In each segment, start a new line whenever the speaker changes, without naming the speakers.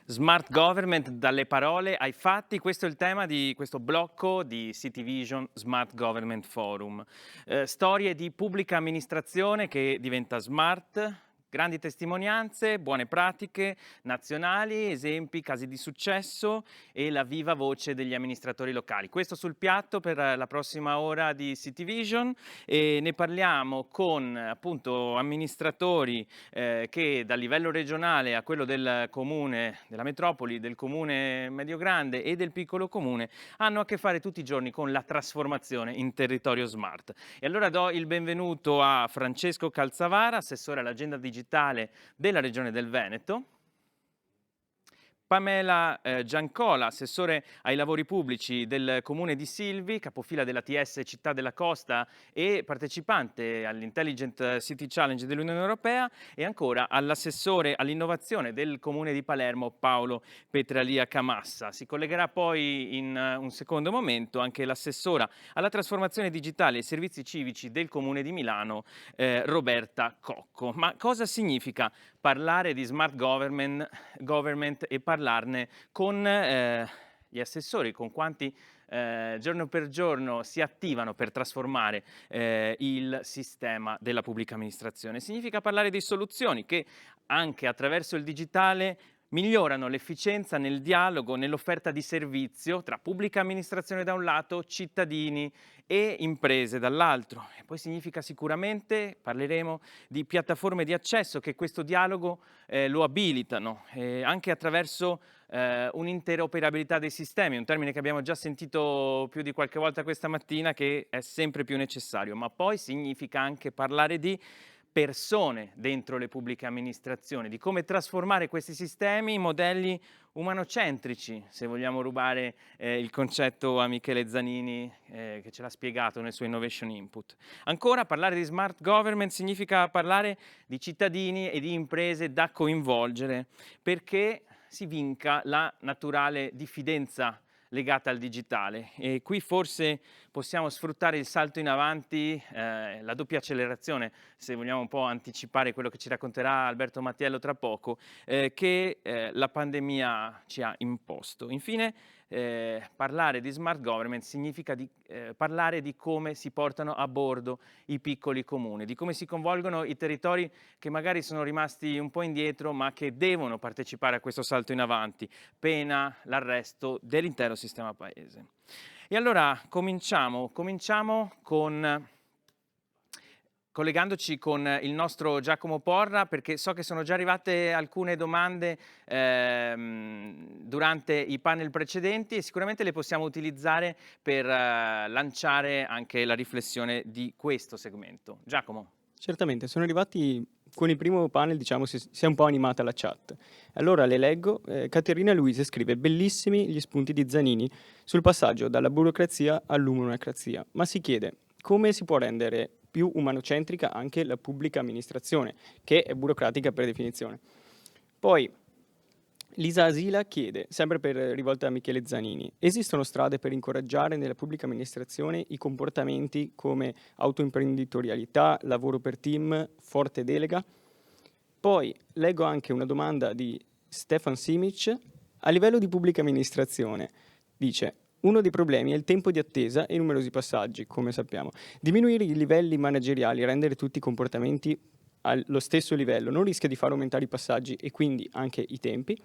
Smart government dalle parole ai fatti, questo è il tema di questo blocco di City Vision Smart Government Forum. Storie di pubblica amministrazione che diventa smart, grandi testimonianze, buone pratiche nazionali, esempi, casi di successo e la viva voce degli amministratori locali. Questo sul piatto per la prossima ora di City Vision e ne parliamo con appunto amministratori che dal livello regionale a quello del comune, della metropoli, del comune medio-grande e del piccolo comune, hanno a che fare tutti i giorni con la trasformazione in territorio smart. E allora do il benvenuto a Francesco Calzavara, assessore all'agenda digitale della Regione del Veneto. Pamela Giancola, assessore ai lavori pubblici del comune di Silvi, capofila della TS Città della Costa e partecipante all'Intelligent City Challenge dell'Unione Europea, e ancora all'assessore all'innovazione del comune di Palermo Paolo Petralia Camassa. Si collegherà poi in un secondo momento anche l'assessora alla trasformazione digitale e ai servizi civici del comune di Milano Roberta Cocco. Ma cosa significa parlare di smart government e parlarne con gli assessori, con quanti giorno per giorno si attivano per trasformare il sistema della pubblica amministrazione? Significa parlare di soluzioni che anche attraverso il digitale migliorano l'efficienza nel dialogo, nell'offerta di servizio tra pubblica amministrazione da un lato, cittadini e imprese dall'altro. E poi significa sicuramente, parleremo di piattaforme di accesso che questo dialogo lo abilitano, anche attraverso un'interoperabilità dei sistemi, un termine che abbiamo già sentito più di qualche volta questa mattina, che è sempre più necessario. Ma poi significa anche parlare di persone dentro le pubbliche amministrazioni, di come trasformare questi sistemi in modelli umanocentrici, se vogliamo rubare il concetto a Michele Zanini che ce l'ha spiegato nel suo Innovation Input. Ancora, parlare di smart government significa parlare di cittadini e di imprese da coinvolgere, perché si vinca la naturale diffidenza legata al digitale. E qui forse possiamo sfruttare il salto in avanti, la doppia accelerazione, se vogliamo un po' anticipare quello che ci racconterà Alberto Mattiello tra poco, che la pandemia ci ha imposto. Infine, parlare di smart government significa parlare di come si portano a bordo i piccoli comuni, di come si coinvolgono i territori che magari sono rimasti un po' indietro, ma che devono partecipare a questo salto in avanti, pena l'arresto dell'intero sistema paese. E allora cominciamo collegandoci con il nostro Giacomo Porra, perché so che sono già arrivate alcune domande durante i panel precedenti e sicuramente le possiamo utilizzare per lanciare anche la riflessione di questo segmento. Giacomo.
Certamente, sono arrivati con il primo panel, diciamo, si è un po' animata la chat. Allora le leggo. Caterina Luise scrive: bellissimi gli spunti di Zanini sul passaggio dalla burocrazia all'umanocrazia, ma si chiede come si può rendere più umanocentrica anche la pubblica amministrazione, che è burocratica per definizione. Poi Lisa Asila chiede, sempre rivolta a Michele Zanini: esistono strade per incoraggiare nella pubblica amministrazione i comportamenti come autoimprenditorialità, lavoro per team, forte delega? Poi leggo anche una domanda di Stefan Simic. A livello di pubblica amministrazione, dice: uno dei problemi è il tempo di attesa e i numerosi passaggi, come sappiamo. Diminuire i livelli manageriali e rendere tutti i comportamenti allo stesso livello non rischia di far aumentare i passaggi e quindi anche i tempi?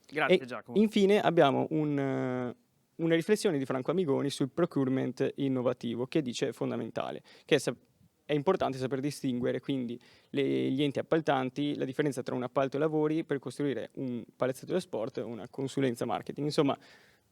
Grazie
E
Giacomo.
infine abbiamo una riflessione di Franco Amigoni sul procurement innovativo, che dice fondamentale, che è importante saper distinguere quindi gli enti appaltanti, la differenza tra un appalto e lavori per costruire un palazzetto da sport e una consulenza marketing. Insomma,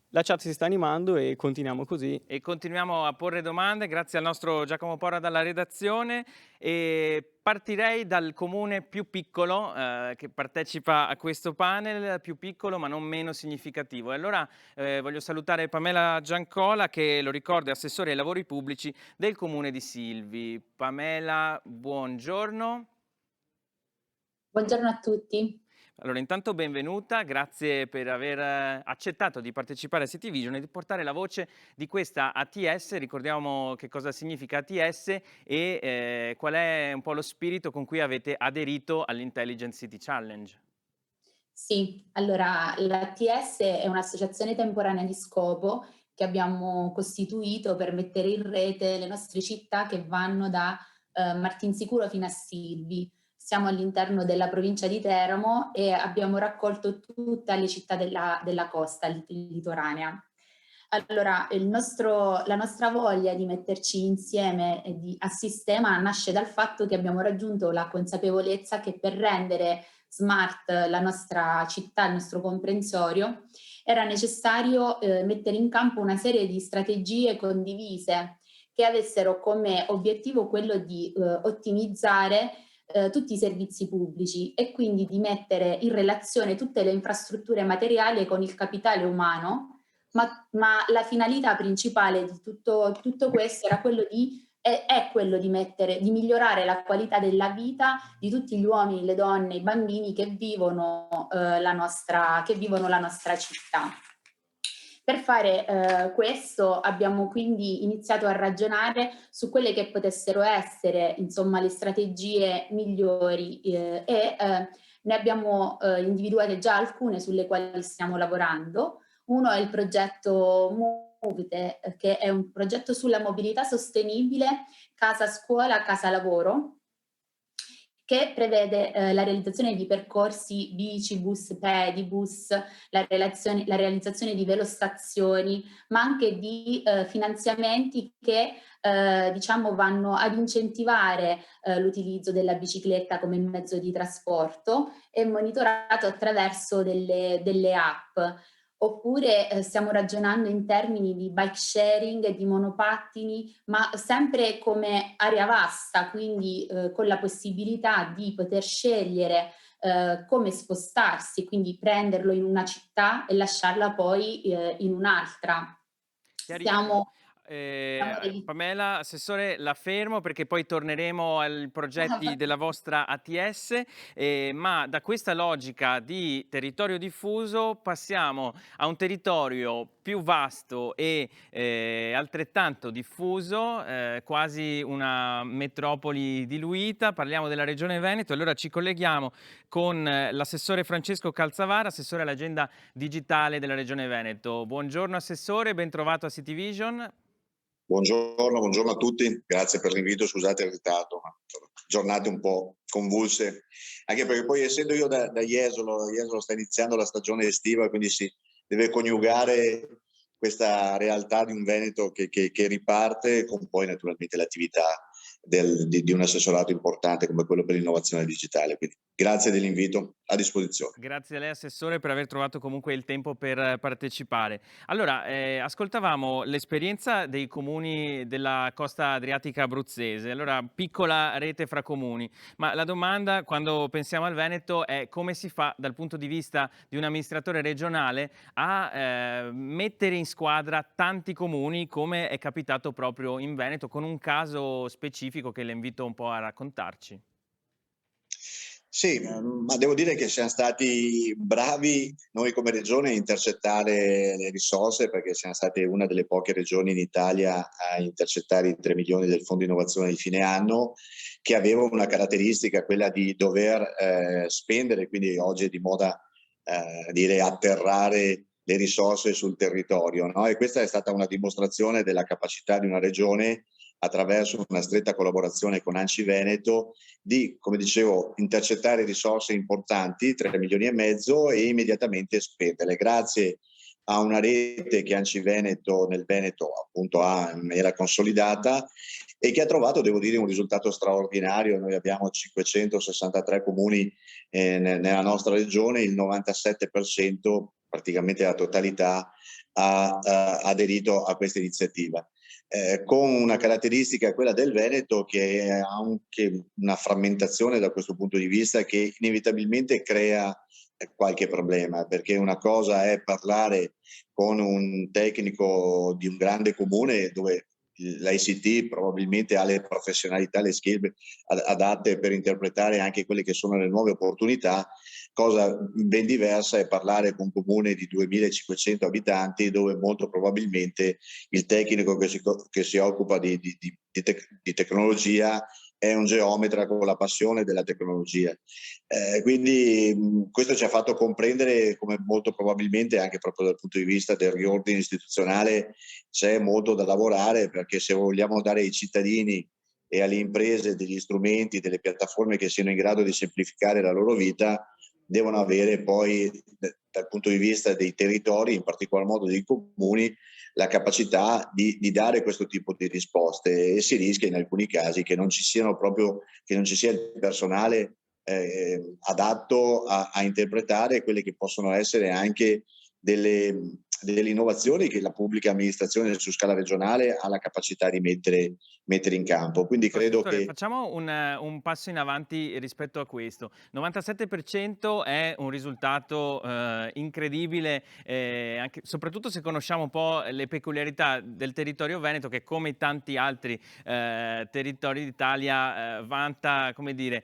la chat si sta animando e continuiamo così.
E continuiamo a porre domande grazie al nostro Giacomo Porra dalla redazione, e partirei dal comune più piccolo che partecipa a questo panel, più piccolo ma non meno significativo. E allora voglio salutare Pamela Giancola, che lo ricordo è assessore ai lavori pubblici del comune di Silvi. Pamela, buongiorno.
Buongiorno a tutti.
Allora, intanto benvenuta, grazie per aver accettato di partecipare a City Vision e di portare la voce di questa ATS. Ricordiamo che cosa significa ATS e qual è un po' lo spirito con cui avete aderito all'Intelligent City Challenge.
Sì, allora l'ATS è un'associazione temporanea di scopo che abbiamo costituito per mettere in rete le nostre città che vanno da Martinsicuro fino a Silvi. Siamo all'interno della provincia di Teramo e abbiamo raccolto tutte le città della costa litoranea. Allora, la nostra voglia di metterci insieme a sistema nasce dal fatto che abbiamo raggiunto la consapevolezza che per rendere smart la nostra città, il nostro comprensorio, era necessario mettere in campo una serie di strategie condivise che avessero come obiettivo quello di ottimizzare tutti i servizi pubblici e quindi di mettere in relazione tutte le infrastrutture materiali con il capitale umano, ma la finalità principale di tutto questo era quello è quello di migliorare la qualità della vita di tutti gli uomini, le donne, i bambini che vivono la nostra città. Per fare questo abbiamo quindi iniziato a ragionare su quelle che potessero essere, insomma, le strategie migliori ne abbiamo individuate già alcune sulle quali stiamo lavorando. Uno è il progetto Movite, che è un progetto sulla mobilità sostenibile casa scuola, casa lavoro, che prevede la realizzazione di percorsi bici, bus, pedibus, la realizzazione di velostazioni, ma anche di finanziamenti che diciamo vanno ad incentivare l'utilizzo della bicicletta come mezzo di trasporto e monitorato attraverso delle app. Oppure stiamo ragionando in termini di bike sharing e di monopattini, ma sempre come area vasta, quindi con la possibilità di poter scegliere come spostarsi, quindi prenderlo in una città e lasciarla poi in un'altra.
Chiarissimo.
Siamo
Pamela, assessore, la fermo perché poi torneremo ai progetti della vostra ATS, ma da questa logica di territorio diffuso passiamo a un territorio più vasto e altrettanto diffuso, quasi una metropoli diluita. Parliamo della Regione Veneto, allora ci colleghiamo con l'assessore Francesco Calzavara, assessore all'agenda digitale della Regione Veneto. Buongiorno assessore, ben trovato a City Vision.
Buongiorno a tutti, grazie per l'invito, scusate il ritardo, ma giornate un po' convulse, anche perché poi essendo io da Jesolo sta iniziando la stagione estiva, quindi si deve coniugare questa realtà di un Veneto che riparte con poi naturalmente l'attività di un assessorato importante come quello per l'innovazione digitale. Quindi grazie dell'invito, a disposizione.
Grazie a lei assessore per aver trovato comunque il tempo per partecipare. Allora, ascoltavamo l'esperienza dei comuni della costa adriatica abruzzese, allora piccola rete fra comuni, ma la domanda quando pensiamo al Veneto è come si fa dal punto di vista di un amministratore regionale a mettere in squadra tanti comuni come è capitato proprio in Veneto con un caso specifico che le invito un po' a raccontarci.
Sì, ma devo dire che siamo stati bravi noi come regione a intercettare le risorse perché siamo state una delle poche regioni in Italia a intercettare i 3 milioni del Fondo Innovazione di fine anno, che aveva una caratteristica, quella di dover spendere, quindi oggi è di moda dire atterrare le risorse sul territorio, no? E questa è stata una dimostrazione della capacità di una regione attraverso una stretta collaborazione con ANCI Veneto di, come dicevo, intercettare risorse importanti, 3 milioni e mezzo, e immediatamente spenderle. Grazie a una rete che ANCI Veneto nel Veneto appunto ha in maniera consolidata e che ha trovato, devo dire, un risultato straordinario. Noi abbiamo 563 comuni nella nostra regione, il 97%, praticamente la totalità, ha aderito a questa iniziativa. Con una caratteristica, quella del Veneto, che ha anche una frammentazione da questo punto di vista che inevitabilmente crea qualche problema, perché una cosa è parlare con un tecnico di un grande comune dove l'ICT probabilmente ha le professionalità, le skill adatte per interpretare anche quelle che sono le nuove opportunità. Cosa ben diversa è parlare con un comune di 2500 abitanti dove molto probabilmente il tecnico che si occupa di tecnologia è un geometra con la passione della tecnologia. Quindi questo ci ha fatto comprendere come molto probabilmente, anche proprio dal punto di vista del riordine istituzionale, c'è molto da lavorare, perché se vogliamo dare ai cittadini e alle imprese degli strumenti, delle piattaforme che siano in grado di semplificare la loro vita, devono avere poi, dal punto di vista dei territori, in particolar modo dei comuni, la capacità di dare questo tipo di risposte, e si rischia in alcuni casi che non ci siano proprio, che non ci sia il personale adatto a interpretare quelle che possono essere anche delle innovazioni che la pubblica amministrazione su scala regionale ha la capacità di mettere in campo. Quindi credo
Professore,
che
facciamo un passo in avanti rispetto a questo. 97% è un risultato incredibile, anche, soprattutto se conosciamo un po' le peculiarità del territorio veneto, che come tanti altri territori d'Italia vanta, come dire,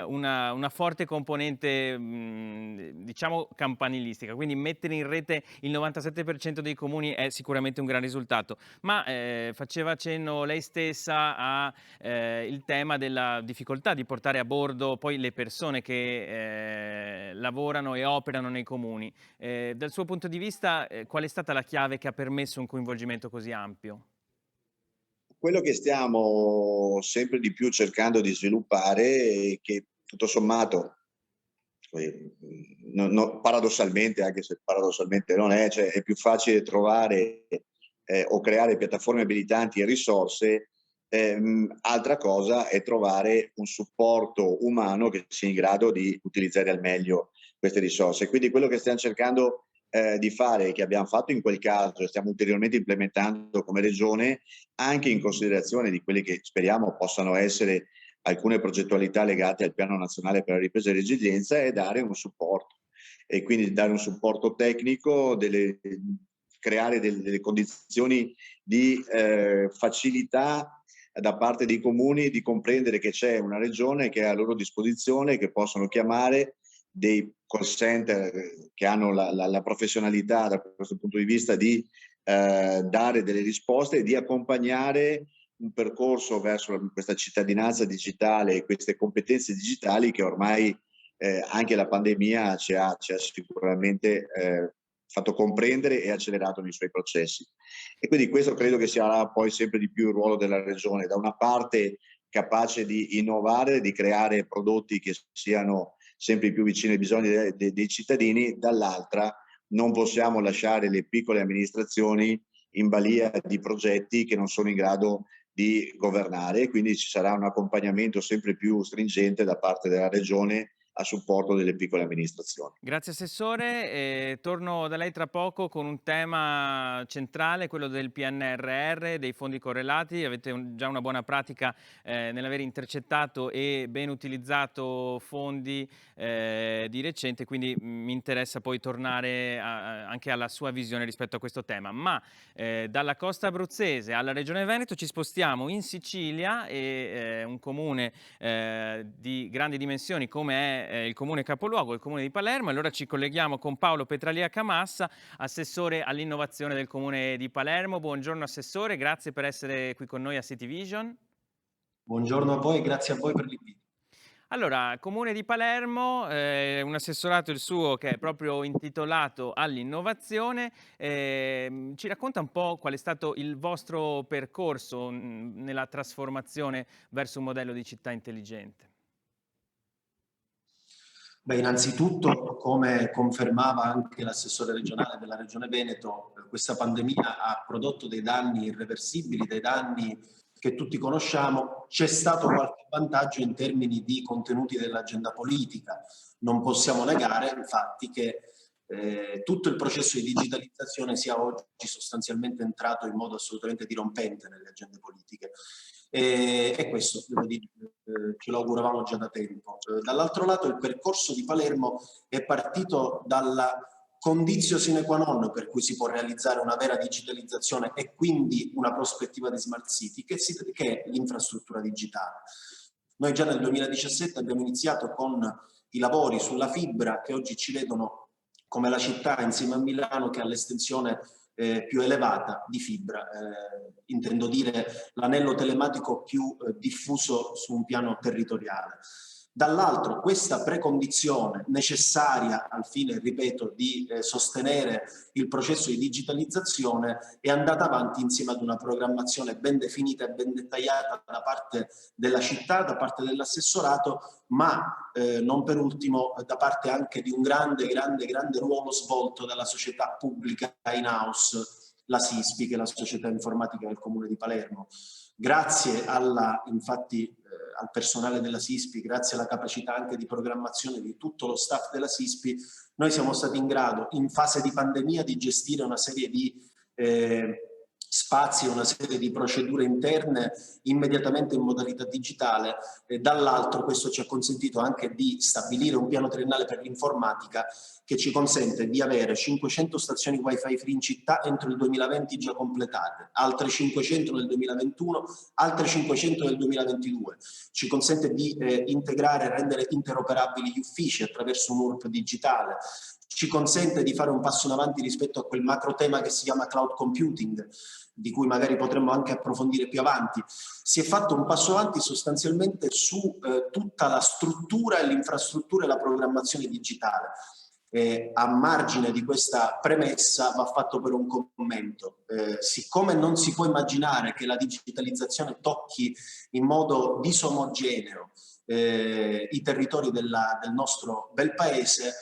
una forte componente diciamo campanilistica. Quindi mettere in rete il 97% dei comuni è sicuramente un gran risultato. Ma faceva cenno lei stessa a il tema della difficoltà di portare a bordo poi le persone che lavorano e operano nei comuni. Dal suo punto di vista, qual è stata la chiave che ha permesso un coinvolgimento così ampio?
quello che stiamo sempre di più cercando di sviluppare è che tutto sommato, paradossalmente, anche se paradossalmente non è, cioè è più facile trovare o creare piattaforme abilitanti e risorse. Altra cosa è trovare un supporto umano che sia in grado di utilizzare al meglio queste risorse. Quindi quello che stiamo cercando di fare, che abbiamo fatto in quel caso e stiamo ulteriormente implementando come regione, anche in considerazione di quelle che speriamo possano essere alcune progettualità legate al Piano Nazionale per la Ripresa e Resilienza, è dare un supporto, e quindi dare un supporto tecnico, creare delle condizioni di facilità da parte dei comuni di comprendere che c'è una regione che è a loro disposizione, che possono chiamare, dei call center che hanno la professionalità da questo punto di vista di dare delle risposte e di accompagnare un percorso verso questa cittadinanza digitale e queste competenze digitali che ormai anche la pandemia ci ha sicuramente fatto comprendere e accelerato nei suoi processi. E quindi questo credo che sarà poi sempre di più il ruolo della regione, da una parte capace di innovare, di creare prodotti che siano sempre più vicini ai bisogni dei cittadini, dall'altra non possiamo lasciare le piccole amministrazioni in balia di progetti che non sono in grado di governare, quindi ci sarà un accompagnamento sempre più stringente da parte della regione a supporto delle piccole amministrazioni.
Grazie Assessore, torno da lei tra poco con un tema centrale, quello del PNRR, dei fondi correlati. Avete già una buona pratica nell'aver intercettato e ben utilizzato fondi di recente, quindi mi interessa poi tornare anche alla sua visione rispetto a questo tema. Ma dalla costa abruzzese alla Regione Veneto ci spostiamo in Sicilia, e un comune di grandi dimensioni come è il comune capoluogo, il comune di Palermo. Allora ci colleghiamo con Paolo Petralia Camassa, assessore all'innovazione del comune di Palermo. Buongiorno Assessore, grazie per essere qui con noi a City Vision.
Buongiorno a voi, grazie a voi per l'invito.
Allora, Comune di Palermo, un assessorato il suo che è proprio intitolato all'innovazione. Ci racconta un po' qual è stato il vostro percorso nella trasformazione verso un modello di città intelligente?
Beh, innanzitutto, come confermava anche l'assessore regionale della Regione Veneto, questa pandemia ha prodotto dei danni irreversibili, dei danni che tutti conosciamo. C'è stato qualche vantaggio in termini di contenuti dell'agenda politica. Non possiamo negare, infatti, che tutto il processo di digitalizzazione sia oggi sostanzialmente entrato in modo assolutamente dirompente nelle agende politiche. E questo, devo dire, ce lo auguravamo già da tempo. Dall'altro lato, il percorso di Palermo è partito dalla conditio sine qua non per cui si può realizzare una vera digitalizzazione e quindi una prospettiva di smart city, che è l'infrastruttura digitale. Noi già nel 2017 abbiamo iniziato con i lavori sulla fibra, che oggi ci vedono come la città insieme a Milano che ha l'estensione più elevata di fibra, intendo dire l'anello telematico più diffuso su un piano territoriale. Dall'altro, questa precondizione necessaria al fine, ripeto, di sostenere il processo di digitalizzazione è andata avanti insieme ad una programmazione ben definita e ben dettagliata da parte della città, da parte dell'assessorato, ma non per ultimo da parte anche di un grande ruolo svolto dalla società pubblica in-house, la SISPI, che è la società informatica del Comune di Palermo. Grazie infatti al personale della SISPI, grazie alla capacità anche di programmazione di tutto lo staff della SISPI, noi siamo stati in grado in fase di pandemia di gestire una serie di spazi, una serie di procedure interne immediatamente in modalità digitale, e dall'altro questo ci ha consentito anche di stabilire un piano triennale per l'informatica che ci consente di avere 500 stazioni wifi free in città entro il 2020 già completate, altre 500 nel 2021, altre 500 nel 2022. Ci consente di integrare e rendere interoperabili gli uffici attraverso un URP digitale. Ci consente di fare un passo in avanti rispetto a quel macro tema che si chiama cloud computing, di cui magari potremmo anche approfondire più avanti. Si è fatto un passo avanti sostanzialmente su tutta la struttura e l'infrastruttura e la programmazione digitale. A margine di questa premessa va fatto per un commento. Siccome non si può immaginare che la digitalizzazione tocchi in modo disomogeneo i territori del nostro bel paese,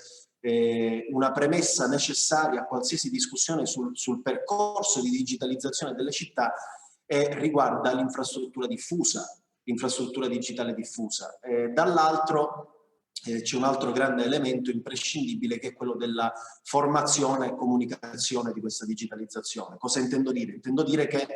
una premessa necessaria a qualsiasi discussione sul percorso di digitalizzazione delle città riguarda l'infrastruttura diffusa, l'infrastruttura digitale diffusa. Dall'altro c'è un altro grande elemento imprescindibile che è quello della formazione e comunicazione di questa digitalizzazione. Cosa intendo dire? Intendo dire che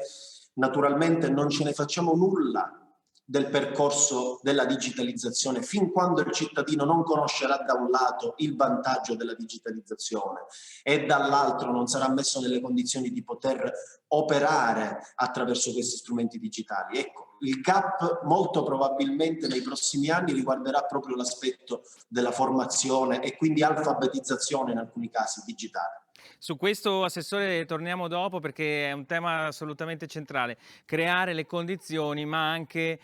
naturalmente non ce ne facciamo nulla del percorso della digitalizzazione fin quando il cittadino non conoscerà da un lato il vantaggio della digitalizzazione e dall'altro non sarà messo nelle condizioni di poter operare attraverso questi strumenti digitali. Ecco, il gap molto probabilmente nei prossimi anni riguarderà proprio l'aspetto della formazione e quindi alfabetizzazione in alcuni casi digitale.
Su questo, Assessore, torniamo dopo perché è un tema assolutamente centrale. Creare le condizioni, ma anche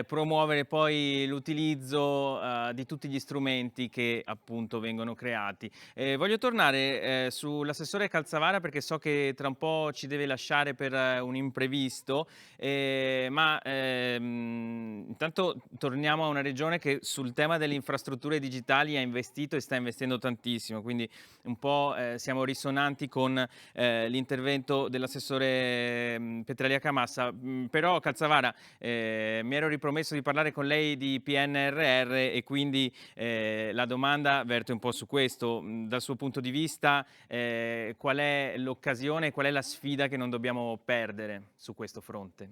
promuovere poi l'utilizzo di tutti gli strumenti che appunto vengono creati. Voglio tornare sull'Assessore Calzavara perché so che tra un po' ci deve lasciare per un imprevisto, ma intanto torniamo a una regione che sul tema delle infrastrutture digitali ha investito e sta investendo tantissimo, quindi un po' siamo risonanti con l'intervento dell'assessore Petralia Camassa. Però Calzavara, mi ero ripromesso di parlare con lei di PNRR e quindi la domanda verte un po' su questo. Dal suo punto di vista, qual è l'occasione, qual è la sfida che non dobbiamo perdere su questo fronte?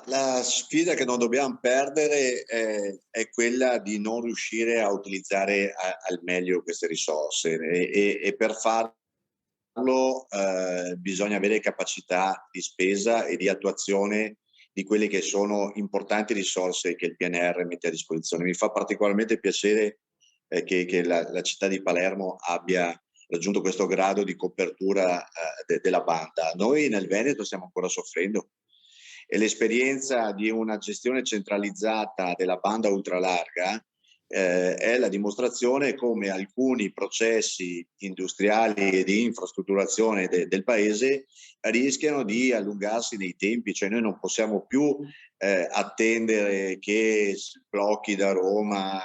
La sfida che non dobbiamo perdere è quella di non riuscire a utilizzare al meglio queste risorse e per farlo bisogna avere capacità di spesa e di attuazione di quelle che sono importanti risorse che il PNR mette a disposizione. Mi fa particolarmente piacere che la città di Palermo abbia raggiunto questo grado di copertura della banda. Noi nel Veneto stiamo ancora soffrendo e l'esperienza di una gestione centralizzata della banda ultralarga è la dimostrazione come alcuni processi industriali e di infrastrutturazione del paese rischiano di allungarsi nei tempi, cioè noi non possiamo più attendere che si blocchi da Roma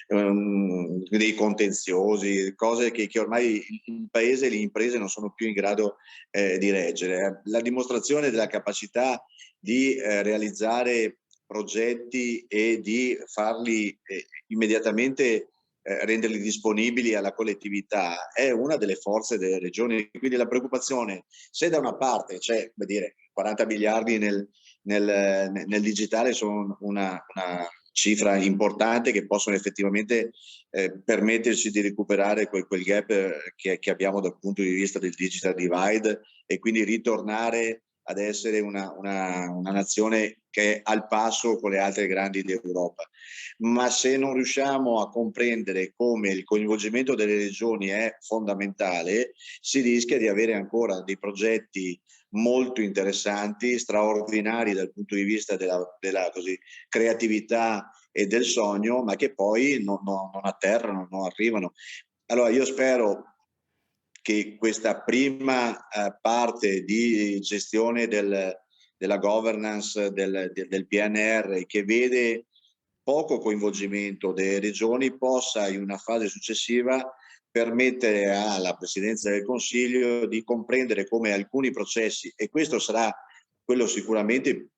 dei contenziosi, cose che ormai il paese e le imprese non sono più in grado di reggere. La dimostrazione della capacità di realizzare progetti e di farli immediatamente renderli disponibili alla collettività è una delle forze delle regioni. Quindi la preoccupazione, se da una parte c'è 40 miliardi nel digitale, sono una cifra importante che possono effettivamente permetterci di recuperare quel gap che abbiamo dal punto di vista del digital divide e quindi ritornare ad essere una nazione che è al passo con le altre grandi d'Europa. Ma se non riusciamo a comprendere come il coinvolgimento delle regioni è fondamentale, si rischia di avere ancora dei progetti molto interessanti, straordinari dal punto di vista della così, creatività e del sogno, ma che poi non atterrano, non arrivano. Allora io spero che questa prima parte di gestione della governance del PNR, che vede poco coinvolgimento delle regioni, possa in una fase successiva permettere alla Presidenza del Consiglio di comprendere come alcuni processi, e questo sarà quello sicuramente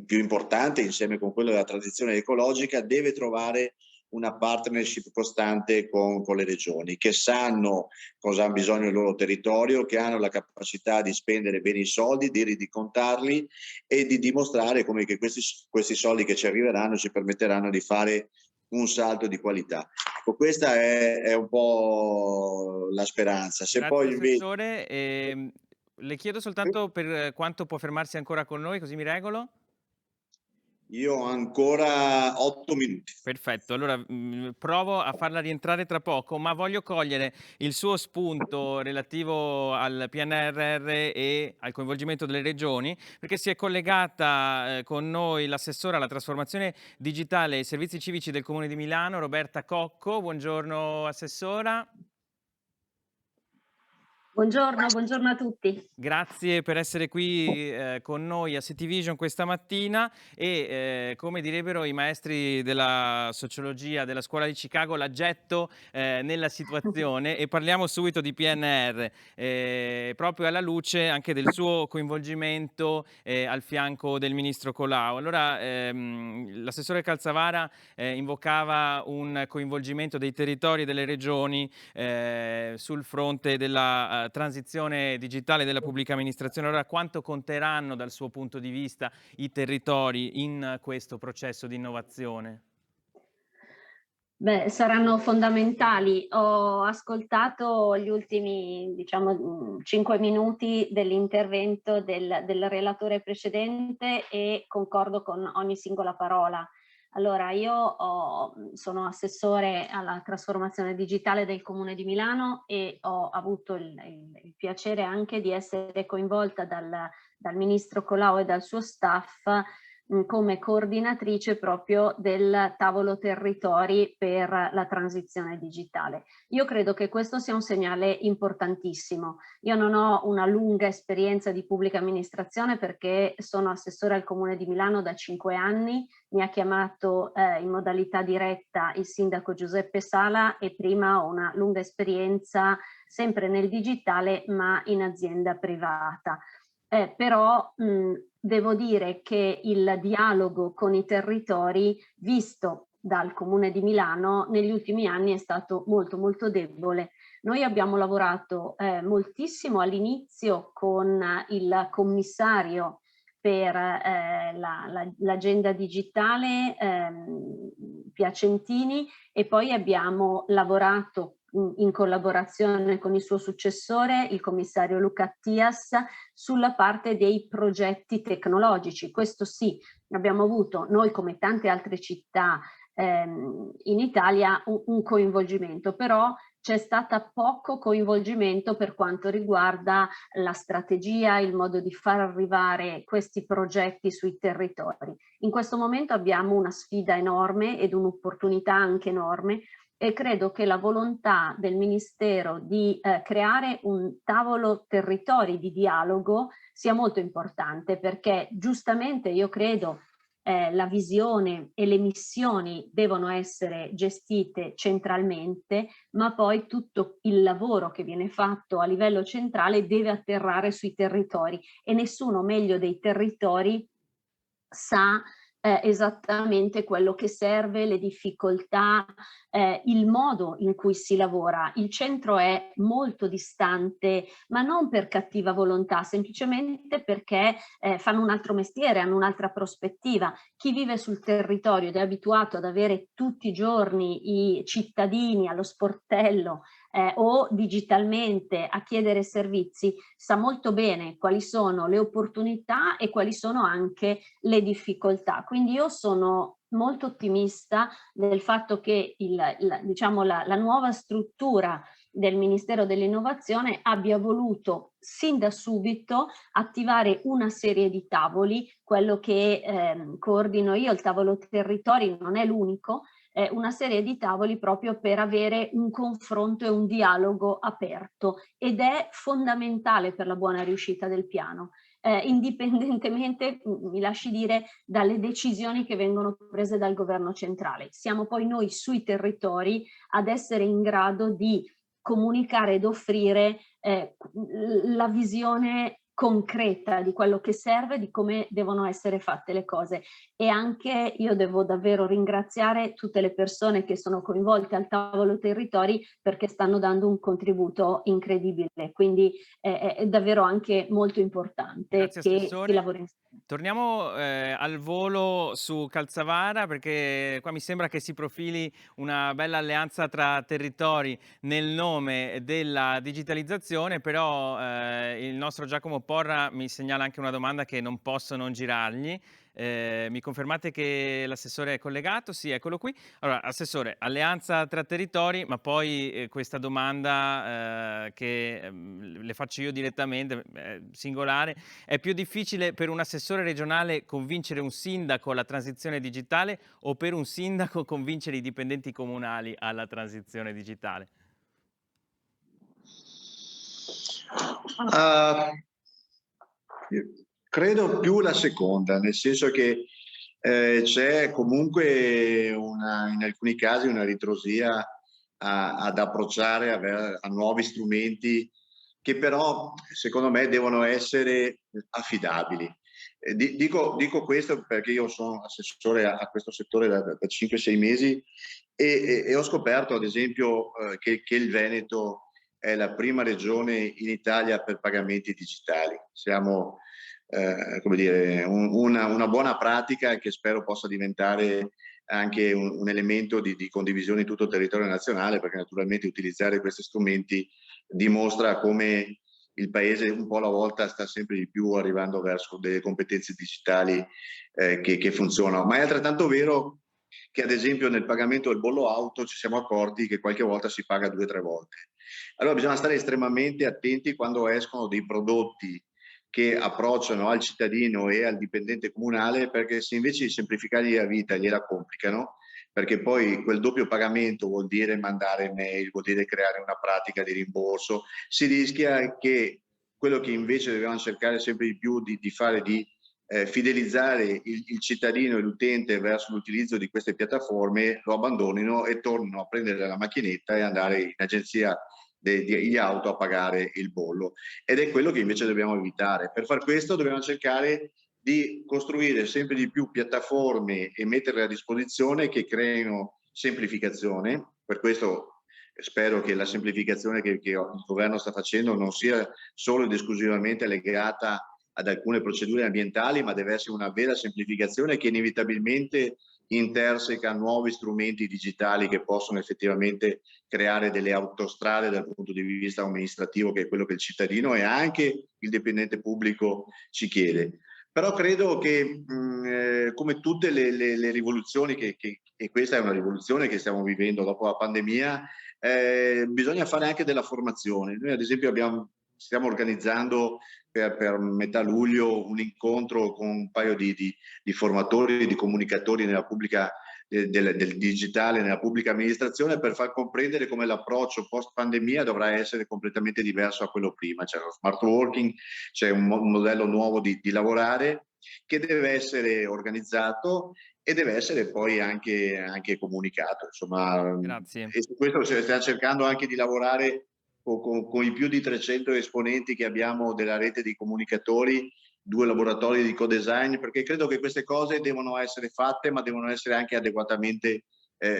più importante insieme con quello della transizione ecologica, deve trovare una partnership costante con le regioni, che sanno cosa ha bisogno il loro territorio, che hanno la capacità di spendere bene i soldi, di ricontarli e di dimostrare come che questi soldi che ci arriveranno ci permetteranno di fare un salto di qualità. Ecco, questa è un po' la speranza. Se
Grazie
poi invece...
assessore. Le chiedo soltanto per quanto può fermarsi ancora con noi, così mi regolo?
Io ho ancora 8 minuti.
Perfetto, allora provo a farla rientrare tra poco, ma voglio cogliere il suo spunto relativo al PNRR e al coinvolgimento delle regioni, perché si è collegata con noi l'assessora alla trasformazione digitale e ai servizi civici del Comune di Milano, Roberta Cocco. Buongiorno assessora.
Buongiorno a tutti.
Grazie per essere qui con noi a City Vision questa mattina e come direbbero i maestri della sociologia della scuola di Chicago, la getto nella situazione e parliamo subito di PNR, proprio alla luce anche del suo coinvolgimento al fianco del ministro Colao. Allora l'assessore Calzavara invocava un coinvolgimento dei territori e delle regioni sul fronte della transizione digitale della pubblica amministrazione. Allora, quanto conteranno dal suo punto di vista i territori in questo processo di innovazione?
Beh, saranno fondamentali. Ho ascoltato gli ultimi, 5 minuti dell'intervento del relatore precedente e concordo con ogni singola parola. Allora, sono assessore alla trasformazione digitale del Comune di Milano e ho avuto il piacere anche di essere coinvolta dal ministro Colao e dal suo staff come coordinatrice proprio del tavolo territori per la transizione digitale. Io credo che questo sia un segnale importantissimo. Io non ho una lunga esperienza di pubblica amministrazione perché sono assessore al Comune di Milano da 5 anni, mi ha chiamato in modalità diretta il sindaco Giuseppe Sala e prima ho una lunga esperienza sempre nel digitale ma in azienda privata. Però devo dire che il dialogo con i territori, visto dal Comune di Milano, negli ultimi anni è stato molto molto debole. Noi abbiamo lavorato moltissimo all'inizio con il commissario per l'agenda digitale Piacentini e poi abbiamo lavorato in collaborazione con il suo successore, il commissario Luca Attias, sulla parte dei progetti tecnologici. Questo sì, abbiamo avuto noi come tante altre città in Italia un coinvolgimento, però c'è stato poco coinvolgimento per quanto riguarda la strategia, il modo di far arrivare questi progetti sui territori. In questo momento abbiamo una sfida enorme ed un'opportunità anche enorme e credo che la volontà del Ministero di creare un tavolo territori di dialogo sia molto importante perché giustamente io credo la visione e le missioni devono essere gestite centralmente, ma poi tutto il lavoro che viene fatto a livello centrale deve atterrare sui territori e nessuno meglio dei territori sa esattamente quello che serve, le difficoltà, il modo in cui si lavora. Il centro è molto distante, ma non per cattiva volontà, semplicemente perché fanno un altro mestiere, hanno un'altra prospettiva. Chi vive sul territorio ed è abituato ad avere tutti i giorni i cittadini allo sportello o digitalmente a chiedere servizi, sa molto bene quali sono le opportunità e quali sono anche le difficoltà. Quindi io sono molto ottimista del fatto che diciamo, la nuova struttura del Ministero dell'Innovazione abbia voluto sin da subito attivare una serie di tavoli. Quello che coordino io, il tavolo territori, non è l'unico, una serie di tavoli proprio per avere un confronto e un dialogo aperto, ed è fondamentale per la buona riuscita del piano. Indipendentemente, mi lasci dire, dalle decisioni che vengono prese dal governo centrale. Siamo poi noi sui territori ad essere in grado di comunicare ed offrire la visione concreta di quello che serve, di come devono essere fatte le cose. E anche io devo davvero ringraziare tutte le persone che sono coinvolte al tavolo territori, perché stanno dando un contributo incredibile, quindi è davvero anche molto importante.
Grazie
che si
Assessore.
lavori insieme.
Torniamo al volo su Calzavara, perché qua mi sembra che si profili una bella alleanza tra territori nel nome della digitalizzazione, però il nostro Giacomo Porra mi segnala anche una domanda che non posso non girargli. Mi confermate che l'assessore è collegato? Sì, eccolo qui. Allora, Assessore, alleanza tra territori, ma poi questa domanda che le faccio io direttamente, singolare: è più difficile per un assessore regionale convincere un sindaco alla transizione digitale o per un sindaco convincere i dipendenti comunali alla transizione digitale?
Credo più la seconda, nel senso che c'è comunque in alcuni casi una ritrosia ad approcciare a nuovi strumenti che però secondo me devono essere affidabili. Dico questo perché io sono assessore a questo settore da 5-6 mesi e ho scoperto ad esempio che il Veneto è la prima regione in Italia per pagamenti digitali. Siamo come dire, una buona pratica che spero possa diventare anche un elemento di condivisione in tutto il territorio nazionale, perché naturalmente utilizzare questi strumenti dimostra come il Paese un po' alla volta sta sempre di più arrivando verso delle competenze digitali che funzionano. Ma è altrettanto vero che ad esempio nel pagamento del bollo auto ci siamo accorti che qualche volta si paga 2 o 3 volte. Allora bisogna stare estremamente attenti quando escono dei prodotti che approcciano al cittadino e al dipendente comunale, perché se invece di semplificargli la vita gliela complicano, perché poi quel doppio pagamento vuol dire mandare mail, vuol dire creare una pratica di rimborso, si rischia che quello che invece dobbiamo cercare sempre di più di fare, di fidelizzare il cittadino e l'utente verso l'utilizzo di queste piattaforme, lo abbandonino e tornino a prendere la macchinetta e andare in agenzia di auto a pagare il bollo, ed è quello che invece dobbiamo evitare. Per far questo dobbiamo cercare di costruire sempre di più piattaforme e metterle a disposizione che creino semplificazione. Per questo spero che la semplificazione che il governo sta facendo non sia solo ed esclusivamente legata ad alcune procedure ambientali, ma deve essere una vera semplificazione che inevitabilmente interseca nuovi strumenti digitali che possono effettivamente creare delle autostrade dal punto di vista amministrativo, che è quello che il cittadino e anche il dipendente pubblico ci chiede. Però credo che come tutte le rivoluzioni, e questa è una rivoluzione che stiamo vivendo dopo la pandemia, bisogna fare anche della formazione. Noi ad esempio stiamo organizzando per metà luglio un incontro con un paio di formatori, di comunicatori nella pubblica, del digitale nella pubblica amministrazione, per far comprendere come l'approccio post pandemia dovrà essere completamente diverso a quello prima. C'è lo smart working, c'è un modello nuovo di lavorare che deve essere organizzato e deve essere poi anche comunicato. Insomma,
Grazie.
e su questo stiamo cercando anche di lavorare con i più di 300 esponenti che abbiamo della rete di comunicatori, 2 laboratori di co-design, perché credo che queste cose devono essere fatte, ma devono essere anche adeguatamente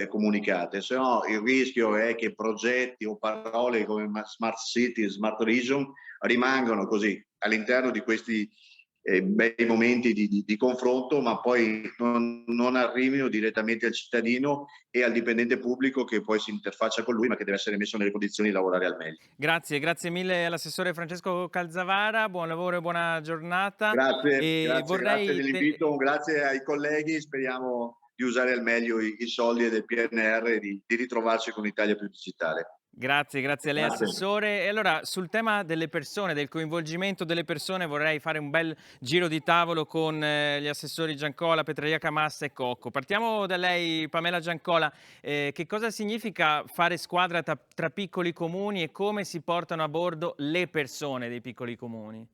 comunicate, se no il rischio è che progetti o parole come smart city, smart region rimangono così all'interno di questi bei momenti di confronto, ma poi non arrivino direttamente al cittadino e al dipendente pubblico che poi si interfaccia con lui, ma che deve essere messo nelle condizioni di lavorare al meglio.
Grazie mille all'assessore Francesco Calzavara, buon lavoro e buona giornata.
Grazie dell'invito, grazie ai colleghi, speriamo di usare al meglio i soldi del PNR e di ritrovarci con un'Italia più digitale.
Grazie a lei assessore. E allora sul tema delle persone, del coinvolgimento delle persone, vorrei fare un bel giro di tavolo con gli assessori Giancola, Petragliaca Massa e Cocco. Partiamo da lei, Pamela Giancola. Che cosa significa fare squadra tra piccoli comuni e come si portano a bordo le persone dei piccoli comuni?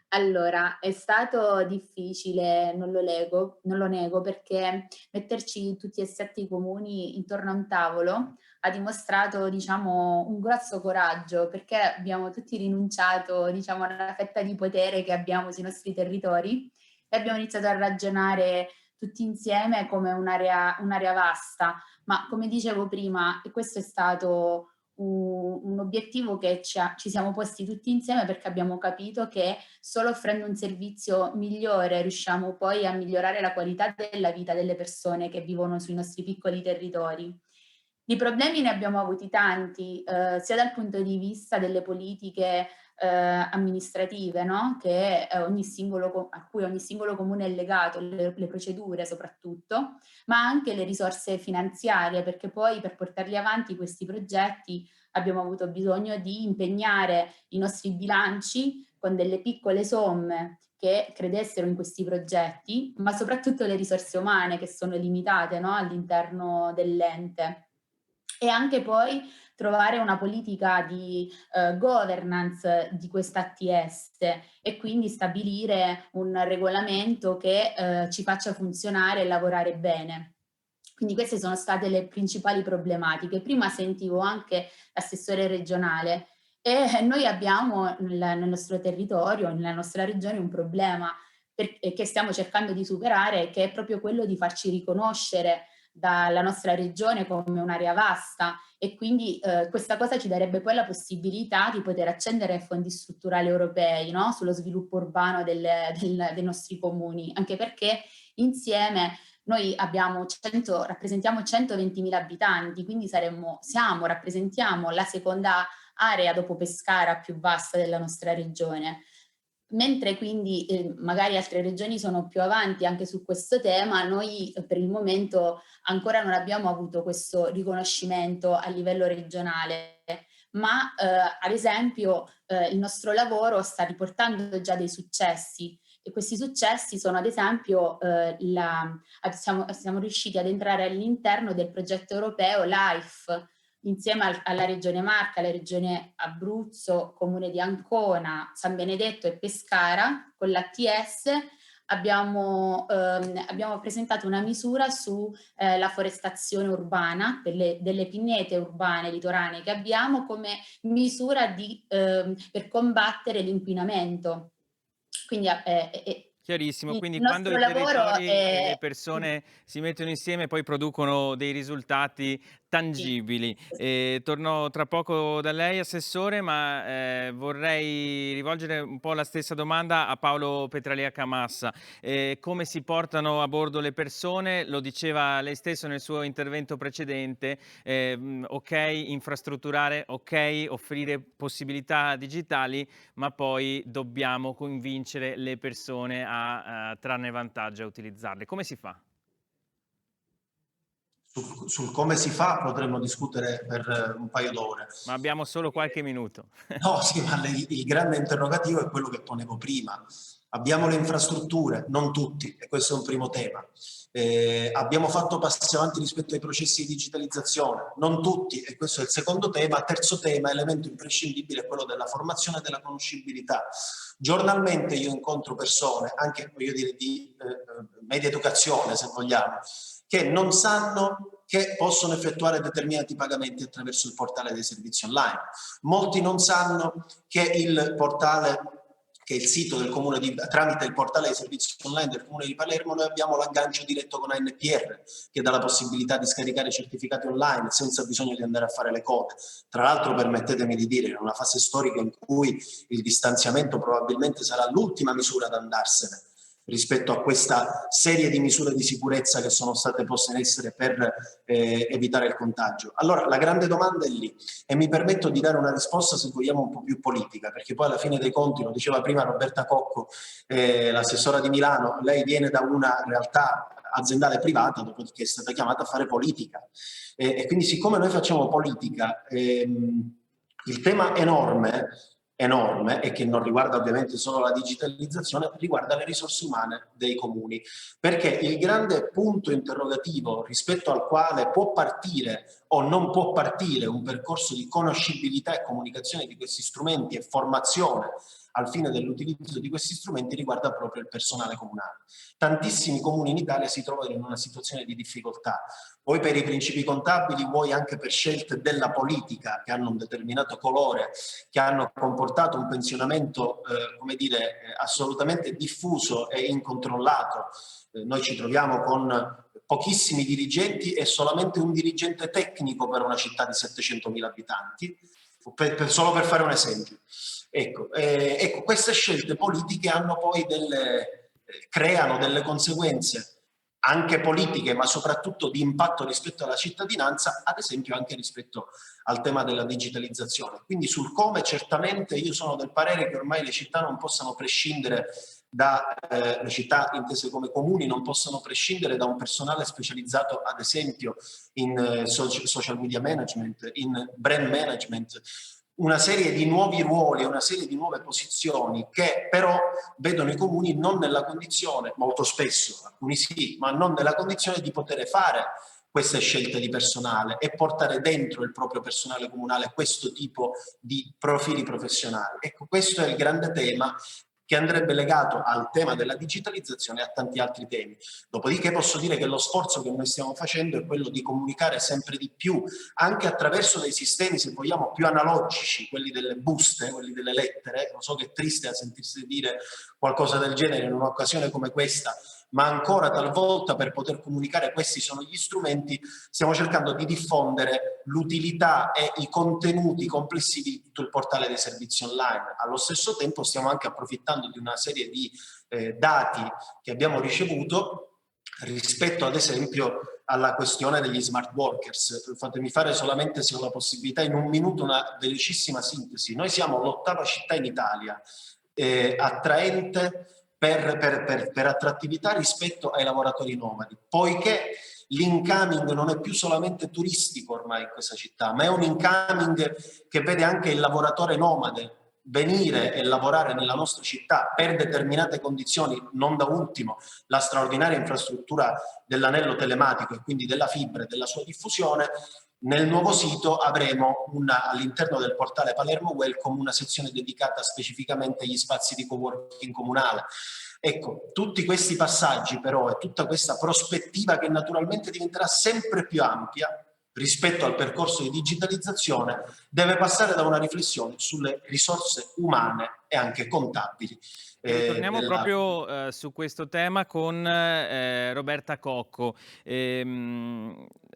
Allora, è stato difficile, non lo nego, perché metterci tutti e 7 i comuni intorno a un tavolo ha dimostrato, diciamo, un grosso coraggio, perché abbiamo tutti rinunciato, diciamo, alla fetta di potere che abbiamo sui nostri territori e abbiamo iniziato a ragionare tutti insieme come un'area vasta. Ma come dicevo prima, questo è stato un obiettivo che ci siamo posti tutti insieme, perché abbiamo capito che solo offrendo un servizio migliore riusciamo poi a migliorare la qualità della vita delle persone che vivono sui nostri piccoli territori. Di problemi ne abbiamo avuti tanti, sia dal punto di vista delle politiche amministrative, no? A cui ogni singolo comune è legato, le procedure soprattutto, ma anche le risorse finanziarie, perché poi per portarli avanti questi progetti abbiamo avuto bisogno di impegnare i nostri bilanci con delle piccole somme che credessero in questi progetti, ma soprattutto le risorse umane che sono limitate, no? All'interno dell'ente. E anche poi trovare una politica di governance di questa ATS e quindi stabilire un regolamento che ci faccia funzionare e lavorare bene. Quindi queste sono state le principali problematiche. Prima sentivo anche l'assessore regionale e noi abbiamo nel nostro territorio, nella nostra regione, un problema che stiamo cercando di superare, che è proprio quello di farci riconoscere dalla nostra regione come un'area vasta, e quindi questa cosa ci darebbe poi la possibilità di poter accedere ai fondi strutturali europei, no? Sullo sviluppo urbano dei nostri comuni, anche perché insieme noi rappresentiamo 120.000 abitanti, quindi rappresentiamo la seconda area dopo Pescara più vasta della nostra regione. Mentre quindi magari altre regioni sono più avanti anche su questo tema, noi per il momento ancora non abbiamo avuto questo riconoscimento a livello regionale, ma ad esempio il nostro lavoro sta riportando già dei successi, e questi successi sono ad esempio siamo riusciti ad entrare all'interno del progetto europeo LIFE, insieme alla Regione Marche, alla Regione Abruzzo, Comune di Ancona, San Benedetto e Pescara. Con l'ATS abbiamo presentato una misura sulla forestazione urbana delle pinete urbane litoranee che abbiamo come misura per combattere l'inquinamento. Quindi
Chiarissimo, quindi
il
quando
nostro
i
lavoro
territori e le
è...
persone si mettono insieme poi producono dei risultati tangibili. Torno tra poco da lei, assessore, ma vorrei rivolgere un po' la stessa domanda a Paolo Petragliaca Massa. Come si portano a bordo le persone? Lo diceva lei stesso nel suo intervento precedente, ok, infrastrutturare, ok, offrire possibilità digitali, ma poi dobbiamo convincere le persone a trarne vantaggio e a utilizzarle. Come si fa?
Sul come si fa potremmo discutere per un paio d'ore.
Ma abbiamo solo qualche minuto.
No, sì, ma il grande interrogativo è quello che ponevo prima. Abbiamo le infrastrutture, non tutti, e questo è un primo tema. Abbiamo fatto passi avanti rispetto ai processi di digitalizzazione, non tutti, e questo è il secondo tema. Terzo tema, elemento imprescindibile, è quello della formazione e della conoscibilità. Giornalmente io incontro persone, anche voglio dire di media educazione se vogliamo, che non sanno che possono effettuare determinati pagamenti attraverso il portale dei servizi online. Molti non sanno che il portale che è il sito del Comune tramite il portale dei servizi online del Comune di Palermo, noi abbiamo l'aggancio diretto con ANPR, che dà la possibilità di scaricare i certificati online senza bisogno di andare a fare le code. Tra l'altro, permettetemi di dire, in una fase storica in cui il distanziamento probabilmente sarà l'ultima misura ad andarsene rispetto a questa serie di misure di sicurezza che sono state poste in essere per evitare il contagio. Allora, la grande domanda è lì, e mi permetto di dare una risposta, se vogliamo, un po' più politica, perché poi alla fine dei conti, lo diceva prima Roberta Cocco, l'assessora di Milano, lei viene da una realtà aziendale privata, dopodiché è stata chiamata a fare politica. E quindi, siccome noi facciamo politica, il tema enorme e che non riguarda ovviamente solo la digitalizzazione, riguarda le risorse umane dei comuni, perché il grande punto interrogativo rispetto al quale può partire o non può partire un percorso di conoscibilità e comunicazione di questi strumenti e formazione al fine dell'utilizzo di questi strumenti riguarda proprio il personale comunale. Tantissimi comuni in Italia si trovano in una situazione di difficoltà, vuoi per i principi contabili, vuoi anche per scelte della politica che hanno un determinato colore, che hanno comportato un pensionamento, come dire, assolutamente diffuso e incontrollato. Noi ci troviamo con pochissimi dirigenti e solamente un dirigente tecnico per una città di 700.000 abitanti, solo per fare un esempio. Ecco, queste scelte politiche hanno poi creano delle conseguenze anche politiche, ma soprattutto di impatto rispetto alla cittadinanza, ad esempio anche rispetto al tema della digitalizzazione. Quindi sul come certamente io sono del parere che ormai le città non possano prescindere le città intese come comuni non possono prescindere da un personale specializzato ad esempio in social media management, in brand management, una serie di nuovi ruoli, una serie di nuove posizioni che però vedono i comuni non nella condizione, molto spesso, alcuni sì, ma non nella condizione di poter fare queste scelte di personale e portare dentro il proprio personale comunale questo tipo di profili professionali. Ecco, questo è il grande tema che andrebbe legato al tema della digitalizzazione e a tanti altri temi. Dopodiché posso dire che lo sforzo che noi stiamo facendo è quello di comunicare sempre di più, anche attraverso dei sistemi, se vogliamo, più analogici, quelli delle buste, quelli delle lettere. Lo so che è triste a sentirsi dire qualcosa del genere in un'occasione come questa, ma ancora talvolta per poter comunicare questi sono gli strumenti, stiamo cercando di diffondere l'utilità e i contenuti complessivi di tutto il portale dei servizi online. Allo stesso tempo stiamo anche approfittando di una serie di dati che abbiamo ricevuto rispetto ad esempio alla questione degli smart workers. Fatemi fare solamente, se ho la possibilità, in un minuto una velocissima sintesi. Noi siamo l'8ª città in Italia attraente per attrattività rispetto ai lavoratori nomadi, poiché l'incoming non è più solamente turistico ormai in questa città, ma è un incoming che vede anche il lavoratore nomade venire e lavorare nella nostra città per determinate condizioni, non da ultimo la straordinaria infrastruttura dell'anello telematico e quindi della fibra e della sua diffusione. Nel nuovo sito avremo all'interno del portale Palermo Welcome una sezione dedicata specificamente agli spazi di coworking comunale. Ecco, tutti questi passaggi però e tutta questa prospettiva che naturalmente diventerà sempre più ampia rispetto al percorso di digitalizzazione deve passare da una riflessione sulle risorse umane e anche contabili.
Ritorniamo proprio su questo tema con Roberta Cocco.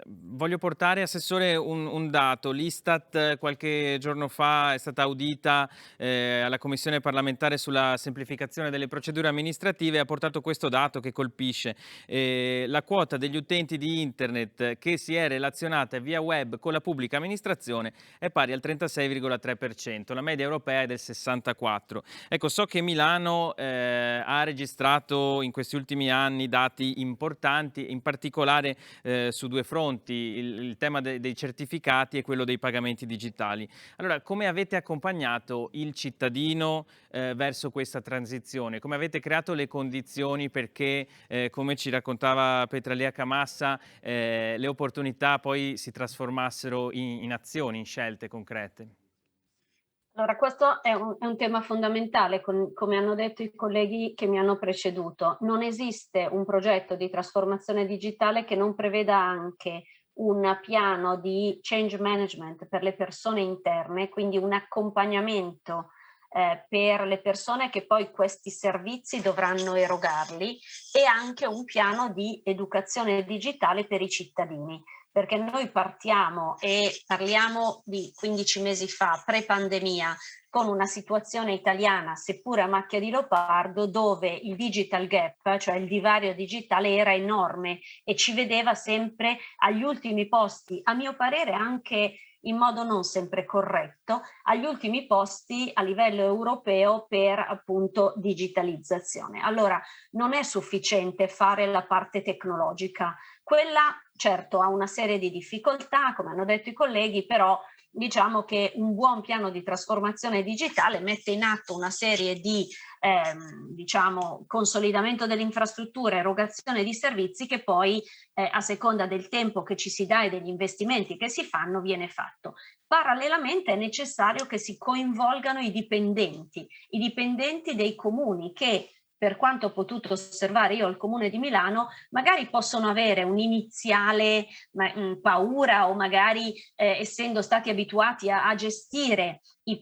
Voglio portare, Assessore, un dato. L'Istat qualche giorno fa è stata audita alla Commissione parlamentare sulla semplificazione delle procedure amministrative e ha portato questo dato che colpisce. La quota degli utenti di Internet che si è relazionata via web con la pubblica amministrazione è pari al 36,3%, la media europea è del 64%. Ecco, so che Milano ha registrato in questi ultimi anni dati importanti, in particolare su due fronti, il tema dei certificati e quello dei pagamenti digitali. Allora, come avete accompagnato il cittadino verso questa transizione? Come avete creato le condizioni perché, come ci raccontava Petralia Camassa, le opportunità poi si trasformassero in azioni, in scelte concrete?
Allora, questo è un tema fondamentale, come hanno detto i colleghi che mi hanno preceduto. Non esiste un progetto di trasformazione digitale che non preveda anche un piano di change management per le persone interne, quindi un accompagnamento per le persone che poi questi servizi dovranno erogarli, e anche un piano di educazione digitale per i cittadini, perché noi partiamo e parliamo di 15 mesi fa, pre-pandemia, con una situazione italiana, seppure a macchia di leopardo, dove il digital gap, cioè il divario digitale, era enorme e ci vedeva sempre agli ultimi posti, a mio parere anche in modo non sempre corretto, agli ultimi posti a livello europeo per appunto digitalizzazione. Allora, non è sufficiente fare la parte tecnologica, quella certo ha una serie di difficoltà, come hanno detto i colleghi, però diciamo che un buon piano di trasformazione digitale mette in atto una serie di diciamo consolidamento delle infrastrutture, erogazione di servizi che poi a seconda del tempo che ci si dà e degli investimenti che si fanno viene fatto. Parallelamente è necessario che si coinvolgano i dipendenti dei comuni che, per quanto ho potuto osservare io al Comune di Milano, magari possono avere un'iniziale paura o magari essendo stati abituati a gestire i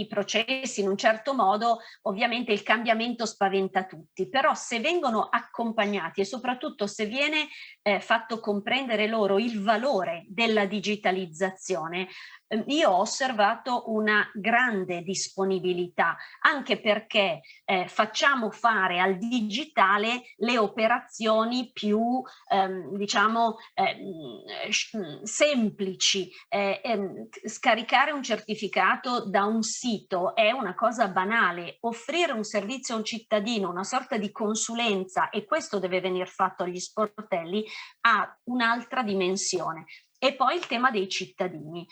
processi in un certo modo, ovviamente il cambiamento spaventa tutti, però se vengono accompagnati e soprattutto se viene fatto comprendere loro il valore della digitalizzazione, io ho osservato una grande disponibilità, anche perché facciamo fare al digitale le operazioni più diciamo semplici. Scaricare un certificato da un sito è una cosa banale, offrire un servizio a un cittadino, una sorta di consulenza, e questo deve venire fatto agli sportelli, ha un'altra dimensione. E poi il tema dei cittadini.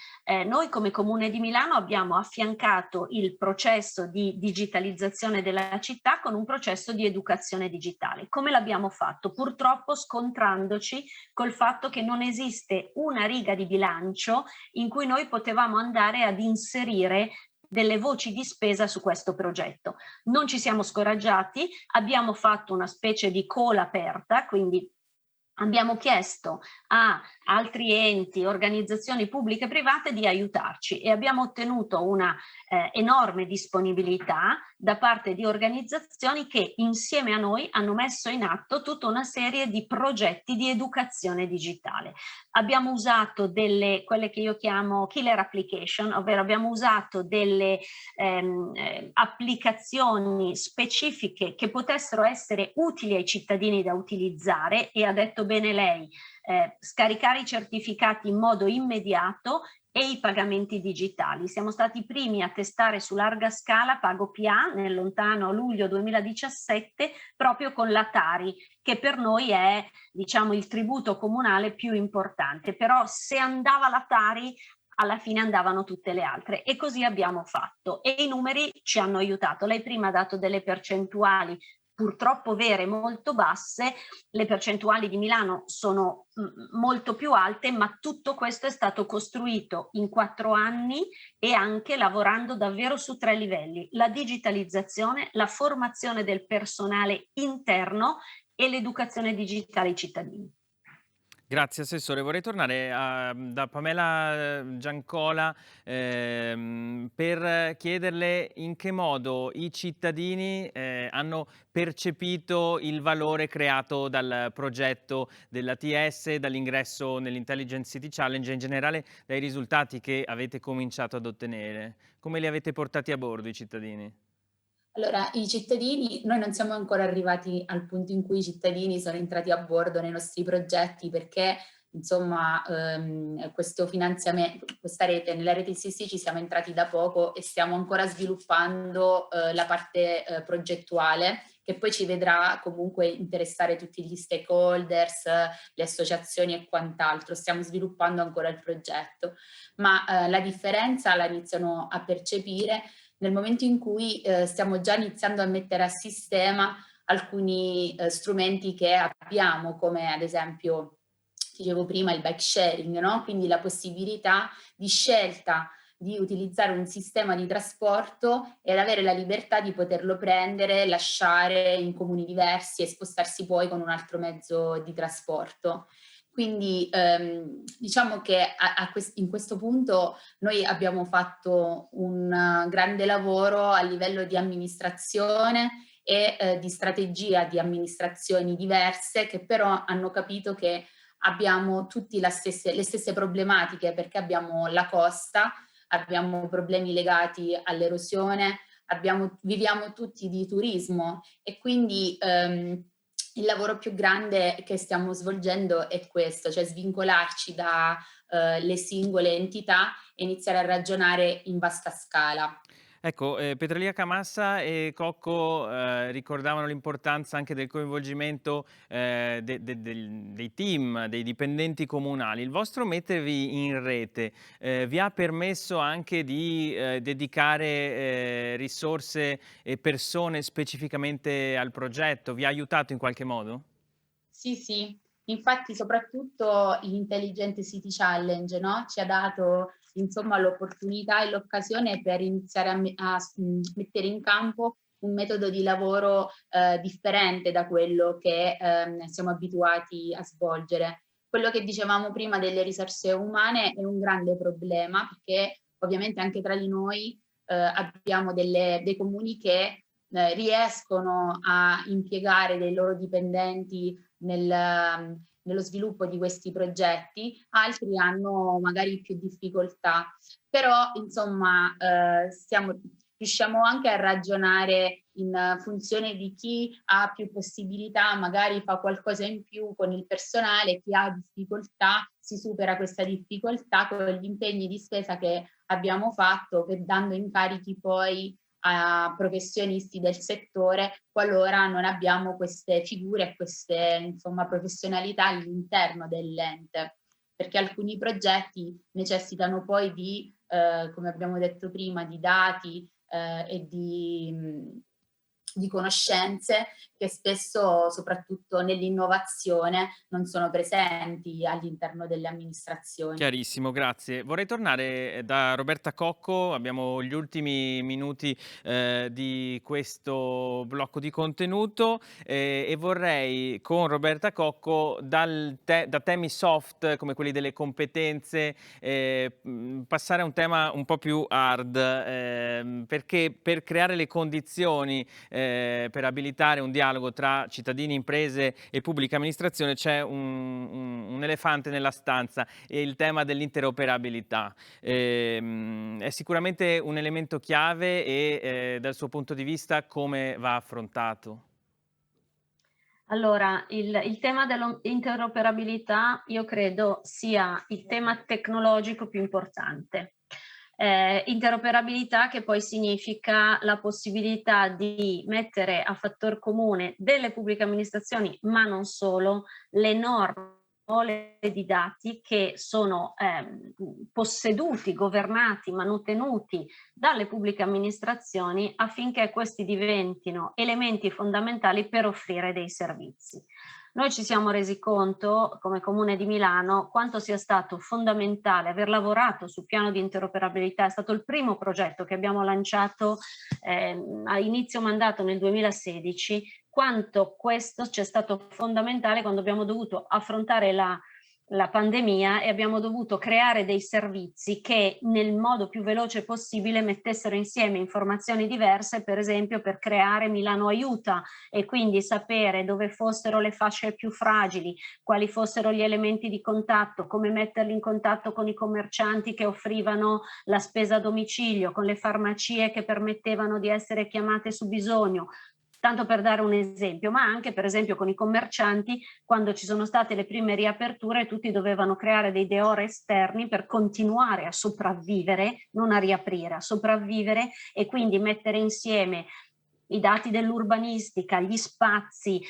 Noi come Comune di Milano abbiamo affiancato il processo di digitalizzazione della città con un processo di educazione digitale. Come l'abbiamo fatto? Purtroppo scontrandoci col fatto che non esiste una riga di bilancio in cui noi potevamo andare ad inserire delle voci di spesa su questo progetto. Non ci siamo scoraggiati, abbiamo fatto una specie di call aperta, quindi abbiamo chiesto a altri enti, organizzazioni pubbliche e private di aiutarci, e abbiamo ottenuto una enorme disponibilità da parte di organizzazioni che insieme a noi hanno messo in atto tutta una serie di progetti di educazione digitale. Abbiamo usato quelle che io chiamo killer application, ovvero abbiamo usato delle applicazioni specifiche che potessero essere utili ai cittadini da utilizzare, e ha detto bene lei, scaricare i certificati in modo immediato e i pagamenti digitali. Siamo stati i primi a testare su larga scala PagoPA nel lontano luglio 2017 proprio con la Tari, che per noi è, diciamo, il tributo comunale più importante, però se andava la Tari alla fine andavano tutte le altre, e così abbiamo fatto, e i numeri ci hanno aiutato. Lei prima ha dato delle percentuali purtroppo vere, molto basse. Le percentuali di Milano sono molto più alte, ma tutto questo è stato costruito in 4 anni e anche lavorando davvero su 3 livelli: la digitalizzazione, la formazione del personale interno e l'educazione digitale ai cittadini.
Grazie Assessore. Vorrei tornare da Pamela Giancola per chiederle in che modo i cittadini hanno percepito il valore creato dal progetto dell'ATS, dall'ingresso nell'Intelligent City Challenge e in generale dai risultati che avete cominciato ad ottenere. Come li avete portati a bordo i cittadini?
Allora, i cittadini, noi non siamo ancora arrivati al punto in cui i cittadini sono entrati a bordo nei nostri progetti, perché insomma questo finanziamento, nella rete ICC ci siamo entrati da poco e stiamo ancora sviluppando la parte progettuale, che poi ci vedrà comunque interessare tutti gli stakeholders, le associazioni e quant'altro. Stiamo sviluppando ancora il progetto, ma la differenza la iniziano a percepire nel momento in cui stiamo già iniziando a mettere a sistema alcuni strumenti che abbiamo, come ad esempio, dicevo prima, il bike sharing, no? Quindi la possibilità di scelta di utilizzare un sistema di trasporto ed avere la libertà di poterlo prendere, lasciare in comuni diversi e spostarsi poi con un altro mezzo di trasporto. Quindi diciamo che in questo punto noi abbiamo fatto un grande lavoro a livello di amministrazione e di strategia di amministrazioni diverse, che però hanno capito che abbiamo tutti le stesse problematiche, perché abbiamo la costa, abbiamo problemi legati all'erosione, viviamo tutti di turismo e quindi il lavoro più grande che stiamo svolgendo è questo, cioè svincolarci dalle singole entità e iniziare a ragionare in vasta scala.
Ecco, Petralia Camassa e Cocco, ricordavano l'importanza anche del coinvolgimento, dei team, dei dipendenti comunali. Il vostro mettervi in rete, vi ha permesso anche di, dedicare, risorse e persone specificamente al progetto? Vi ha aiutato in qualche modo?
Sì, sì, infatti soprattutto l'Intelligent City Challenge, no? Ci ha dato insomma l'opportunità e l'occasione per iniziare a mettere in campo un metodo di lavoro differente da quello che siamo abituati a svolgere. Quello che dicevamo prima delle risorse umane è un grande problema, perché ovviamente anche tra di noi abbiamo dei comuni che riescono a impiegare dei loro dipendenti nello sviluppo di questi progetti, altri hanno magari più difficoltà, però insomma riusciamo anche a ragionare in funzione di chi ha più possibilità, magari fa qualcosa in più con il personale, chi ha difficoltà si supera questa difficoltà con gli impegni di spesa che abbiamo fatto, dando incarichi poi a professionisti del settore qualora non abbiamo queste figure e queste insomma professionalità all'interno dell'ente, perché alcuni progetti necessitano poi di come abbiamo detto prima, di dati e di conoscenze che spesso, soprattutto nell'innovazione, non sono presenti all'interno delle amministrazioni.
Chiarissimo, grazie. Vorrei tornare da Roberta Cocco, abbiamo gli ultimi minuti di questo blocco di contenuto e vorrei con Roberta Cocco da temi soft come quelli delle competenze passare a un tema un po' più hard perché per creare le condizioni per abilitare un dialogo tra cittadini, imprese e pubblica amministrazione c'è un elefante nella stanza e il tema dell'interoperabilità. È sicuramente un elemento chiave e dal suo punto di vista come va affrontato?
Allora, il tema dell'interoperabilità io credo sia il tema tecnologico più importante. Interoperabilità che poi significa la possibilità di mettere a fattor comune delle pubbliche amministrazioni, ma non solo, le norme di dati che sono posseduti, governati, manutenuti dalle pubbliche amministrazioni affinché questi diventino elementi fondamentali per offrire dei servizi. Noi ci siamo resi conto, come Comune di Milano, quanto sia stato fondamentale aver lavorato sul piano di interoperabilità. È stato il primo progetto che abbiamo lanciato a inizio mandato nel 2016, quanto questo ci è stato fondamentale quando abbiamo dovuto affrontare la pandemia e abbiamo dovuto creare dei servizi che nel modo più veloce possibile mettessero insieme informazioni diverse, per esempio per creare Milano Aiuta e quindi sapere dove fossero le fasce più fragili, quali fossero gli elementi di contatto, come metterli in contatto con i commercianti che offrivano la spesa a domicilio, con le farmacie che permettevano di essere chiamate su bisogno, tanto per dare un esempio, ma anche per esempio con i commercianti quando ci sono state le prime riaperture tutti dovevano creare dei deor esterni per continuare a sopravvivere, non a riaprire, a sopravvivere e quindi mettere insieme i dati dell'urbanistica, gli spazi,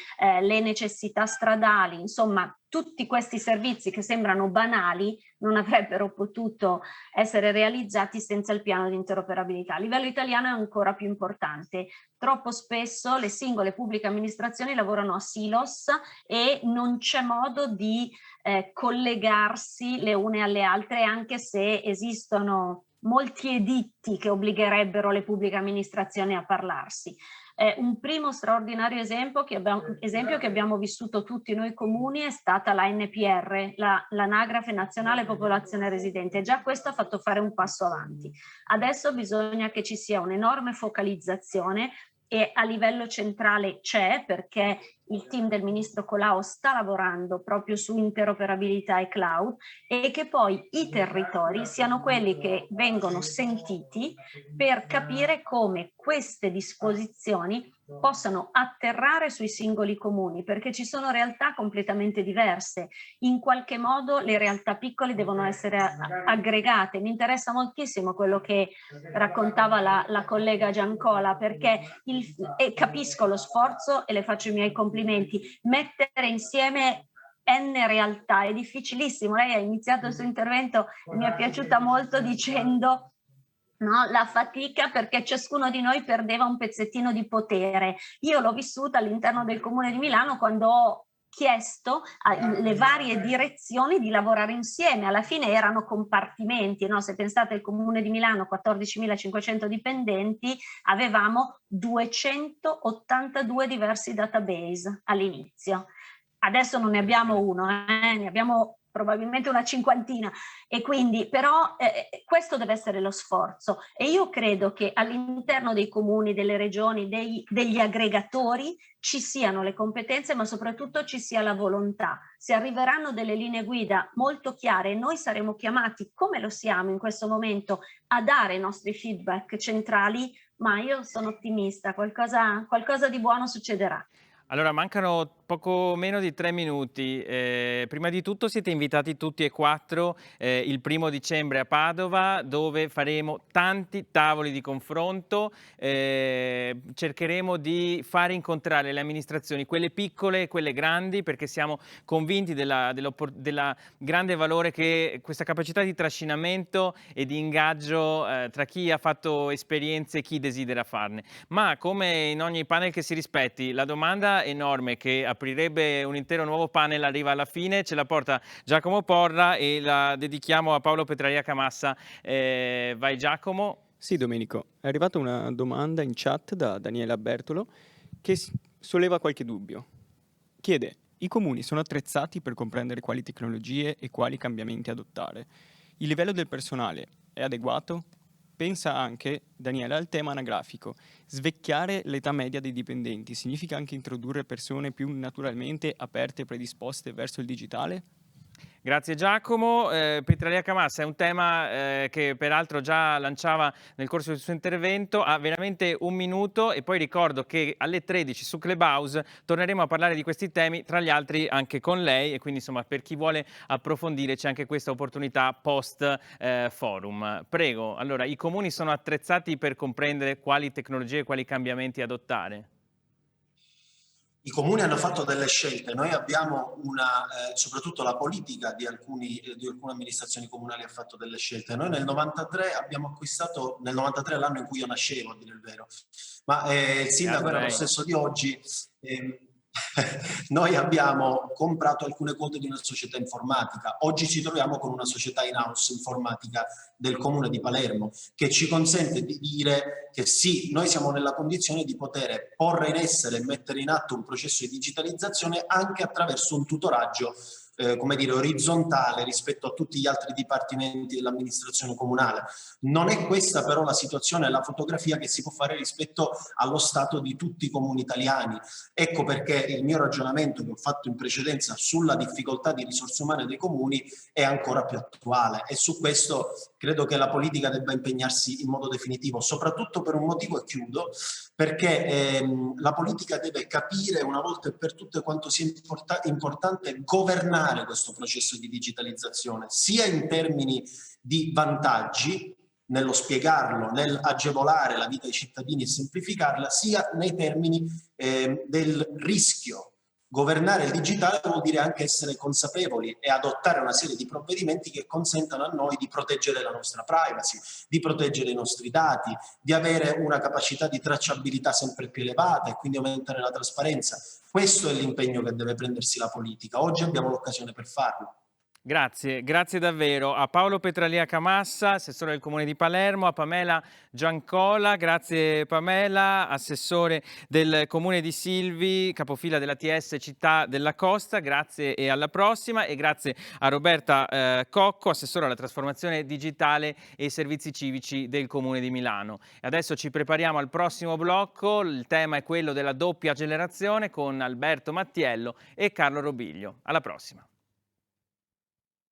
le necessità stradali, insomma tutti questi servizi che sembrano banali non avrebbero potuto essere realizzati senza il piano di interoperabilità. A livello italiano è ancora più importante. Troppo spesso le singole pubbliche amministrazioni lavorano a silos e non c'è modo di collegarsi le une alle altre, anche se esistono molti editti che obbligherebbero le pubbliche amministrazioni a parlarsi. Un primo straordinario esempio che abbiamo vissuto tutti noi comuni è stata la NPR, l'Anagrafe Nazionale Popolazione Residente. Già questo ha fatto fare un passo avanti. Adesso bisogna che ci sia un'enorme focalizzazione, e a livello centrale c'è, perché il team del ministro Colao sta lavorando proprio su interoperabilità e cloud, e che poi i territori siano quelli che vengono sentiti per capire come queste disposizioni possano atterrare sui singoli comuni, perché ci sono realtà completamente diverse. In qualche modo le realtà piccole devono essere aggregate. Mi interessa moltissimo quello che raccontava la collega Giancola, perché e capisco lo sforzo e le faccio i miei complimenti. Mettere insieme N realtà è difficilissimo. Lei ha iniziato il suo intervento, mi è piaciuta molto, dicendo no, la fatica perché ciascuno di noi perdeva un pezzettino di potere. Io l'ho vissuta all'interno del Comune di Milano, quando ho chiesto alle varie direzioni di lavorare insieme. Alla fine erano compartimenti, no? Se pensate al Comune di Milano, 14.500 dipendenti, avevamo 282 diversi database all'inizio. Adesso non ne abbiamo uno, ne abbiamo probabilmente una cinquantina, e quindi però questo deve essere lo sforzo, e io credo che all'interno dei comuni, delle regioni, degli aggregatori ci siano le competenze, ma soprattutto ci sia la volontà. Se arriveranno delle linee guida molto chiare, noi saremo chiamati, come lo siamo in questo momento, a dare i nostri feedback centrali, ma io sono ottimista, qualcosa di buono succederà.
Allora, mancano poco meno di 3 minuti. Prima di tutto siete invitati tutti e 4 il 1° dicembre a Padova, dove faremo tanti tavoli di confronto. Cercheremo di fare incontrare le amministrazioni, quelle piccole e quelle grandi, perché siamo convinti della grande valore che questa capacità di trascinamento e di ingaggio tra chi ha fatto esperienze e chi desidera farne. Ma come in ogni panel che si rispetti, la domanda enorme che aprirebbe un intero nuovo panel arriva alla fine, ce la porta Giacomo Porra e la dedichiamo a Paolo Petralia Camassa. Vai Giacomo.
Sì, Domenico, è arrivata una domanda in chat da Daniela Bertolo che solleva qualche dubbio. Chiede: i comuni sono attrezzati per comprendere quali tecnologie e quali cambiamenti adottare? Il livello del personale è adeguato? Pensa anche, Daniela, al tema anagrafico. Svecchiare l'età media dei dipendenti significa anche introdurre persone più naturalmente aperte e predisposte verso il digitale?
Grazie Giacomo. Petralia Camassa è un tema che peraltro già lanciava nel corso del suo intervento. Ha veramente 1 minuto, e poi ricordo che alle 13 su Clubhouse torneremo a parlare di questi temi, tra gli altri anche con lei, e quindi insomma per chi vuole approfondire c'è anche questa opportunità post forum. Prego, allora, i comuni sono attrezzati per comprendere quali tecnologie e quali cambiamenti adottare?
I comuni hanno fatto delle scelte, noi abbiamo soprattutto la politica di alcune amministrazioni comunali ha fatto delle scelte. Noi nel 93 abbiamo acquistato, nel 93 è l'anno in cui io nascevo, a dire il vero, ma il sindaco era lo stesso di oggi. Noi abbiamo comprato alcune quote di una società informatica. Oggi ci troviamo con una società in-house informatica del Comune di Palermo, che ci consente di dire che sì, noi siamo nella condizione di poter porre in essere e mettere in atto un processo di digitalizzazione anche attraverso un tutoraggio come dire, orizzontale rispetto a tutti gli altri dipartimenti dell'amministrazione comunale. Non è questa però la situazione, la fotografia che si può fare rispetto allo stato di tutti i comuni italiani. Ecco perché il mio ragionamento che ho fatto in precedenza sulla difficoltà di risorse umane dei comuni è ancora più attuale, e su questo credo che la politica debba impegnarsi in modo definitivo, soprattutto per un motivo, e chiudo, perché la politica deve capire una volta e per tutte quanto sia importante governare questo processo di digitalizzazione, sia in termini di vantaggi, nello spiegarlo, nel agevolare la vita ai cittadini e semplificarla, sia nei termini del rischio. Governare il digitale vuol dire anche essere consapevoli e adottare una serie di provvedimenti che consentano a noi di proteggere la nostra privacy, di proteggere i nostri dati, di avere una capacità di tracciabilità sempre più elevata e quindi aumentare la trasparenza. Questo è l'impegno che deve prendersi la politica. Oggi abbiamo l'occasione per farlo.
Grazie, grazie davvero a Paolo Petralia Camassa, assessore del Comune di Palermo, a Pamela Giancola, grazie Pamela, assessore del Comune di Silvi, capofila dell'ATS Città della Costa, grazie e alla prossima, e grazie a Roberta Cocco, assessore alla trasformazione digitale e ai servizi civici del Comune di Milano. E adesso ci prepariamo al prossimo blocco, il tema è quello della doppia generazione con Alberto Mattiello e Carlo Robiglio. Alla prossima.